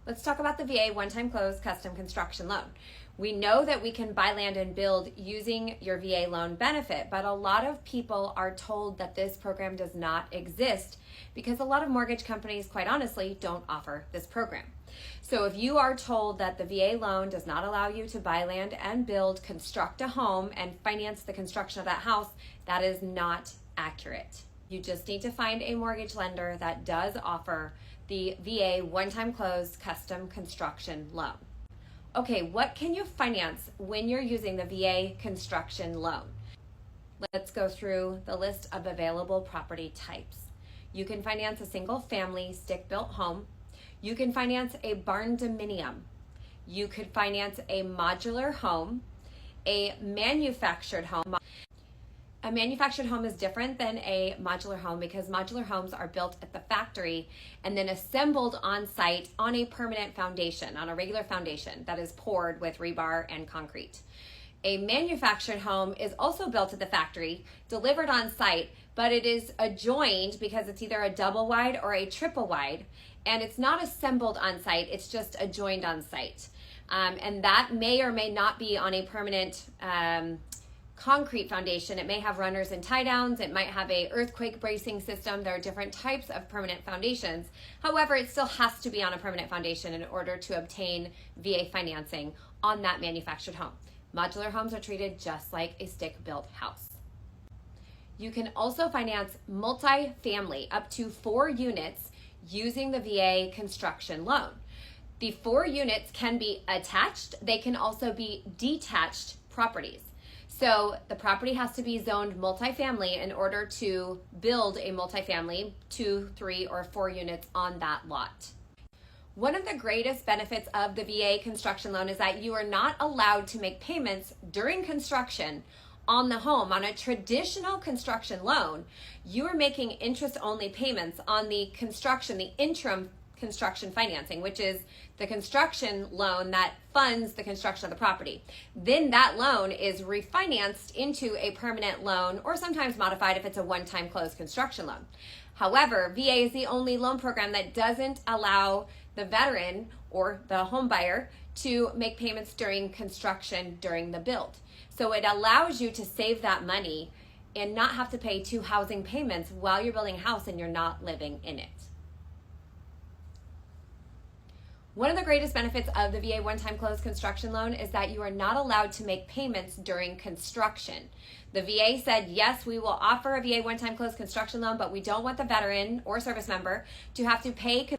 Let's talk about the VA one-time close custom construction loan. We know that we can buy land and build using your VA loan benefit, but a lot of people are told that this program does not exist because a lot of mortgage companies, quite honestly, don't offer this program. So if you are told that the VA loan does not allow you to buy land and build, construct a home, and finance the construction of that house, that is not accurate. You just need to find a mortgage lender that does offer the VA one-time close custom construction loan. Okay, what can you finance when you're using the VA construction loan? Let's go through the list of available property types. You can finance a single family stick-built home. You can finance a barn dominium. You could finance a modular home, a manufactured home. A manufactured home is different than a modular home because modular homes are built at the factory and then assembled on site on a permanent foundation, on a regular foundation that is poured with rebar and concrete. A manufactured home is also built at the factory, delivered on site, but it is adjoined because it's either a double wide or a triple wide, and it's not assembled on site, it's just adjoined on site. And that may or may not be on a permanent concrete foundation. It may have runners and tie downs. It might have a earthquake bracing system. There are different types of permanent foundations. However, it still has to be on a permanent foundation in order to obtain VA financing on that manufactured home. Modular homes are treated just like a stick-built house. You can also finance multi-family up to 4 units using the VA construction loan. The 4 units can be attached. They can also be detached properties. So the property has to be zoned multifamily in order to build a multifamily 2, 3, or 4 units on that lot. One of the greatest benefits of the VA construction loan is that you are not allowed to make payments during construction on the home. On a traditional construction loan, you are making interest-only payments on the construction, the interim construction financing, which is the construction loan that funds the construction of the property. Then that loan is refinanced into a permanent loan or sometimes modified if it's a one-time close construction loan. However, VA is the only loan program that doesn't allow the veteran or the home buyer to make payments during construction during the build. So it allows you to save that money and not have to pay 2 housing payments while you're building a house and you're not living in it. One of the greatest benefits of the VA one-time close construction loan is that you are not allowed to make payments during construction. The VA said, yes, we will offer a VA one-time close construction loan, but we don't want the veteran or service member to have to pay.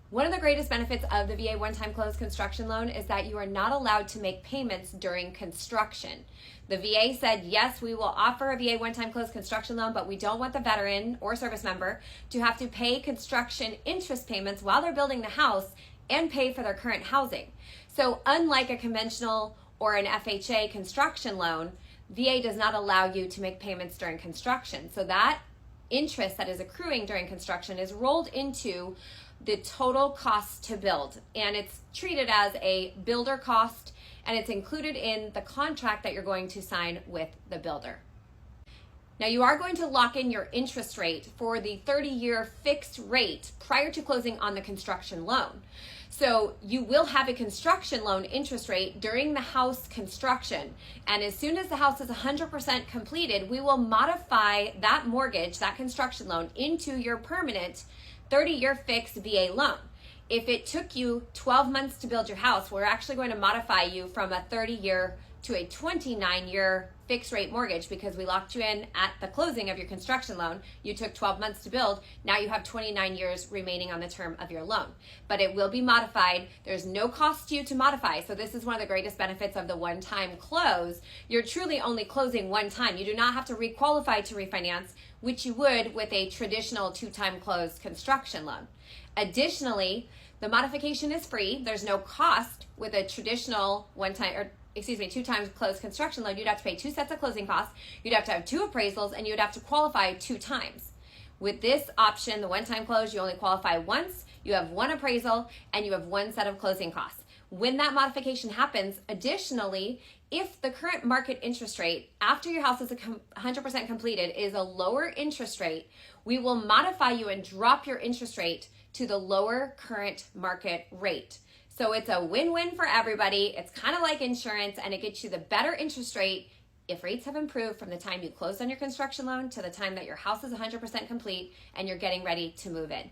One of the greatest benefits of the VA one-time close construction loan is that you are not allowed to make payments during construction. The VA said, yes, we will offer a VA one-time close construction loan, but we don't want the veteran or service member to have to pay construction interest payments while they're building the house and pay for their current housing. So unlike a conventional or an FHA construction loan, VA does not allow you to make payments during construction. So that interest that is accruing during construction is rolled into the total cost to build, and it's treated as a builder cost, and it's included in the contract that you're going to sign with the builder. Now you are going to lock in your interest rate for the 30-year fixed rate prior to closing on the construction loan. So you will have a construction loan interest rate during the house construction, and as soon as the house is 100% completed, we will modify that mortgage, that construction loan, into your permanent 30-year fixed VA loan. If it took you 12 months to build your house, we're actually going to modify you from a 30-year to a 29-year fixed rate mortgage because we locked you in at the closing of your construction loan. You took 12 months to build. Now you have 29 years remaining on the term of your loan. But it will be modified. There's no cost to you to modify. So this is one of the greatest benefits of the one-time close. You're truly only closing one time. You do not have to requalify to refinance, which you would with a traditional 2-time close construction loan. Additionally, the modification is free. There's no cost with a traditional 2-time close construction loan. You'd have to pay 2 sets of closing costs. You'd have to have 2 appraisals, and you'd have to qualify 2 times. With this option, the one-time close, you only qualify once. You have 1 appraisal, and you have 1 set of closing costs. When that modification happens, additionally, if the current market interest rate after your house is 100% completed is a lower interest rate, we will modify you and drop your interest rate to the lower current market rate. So it's a win-win for everybody. It's kind of like insurance, and it gets you the better interest rate if rates have improved from the time you closed on your construction loan to the time that your house is 100% complete and you're getting ready to move in.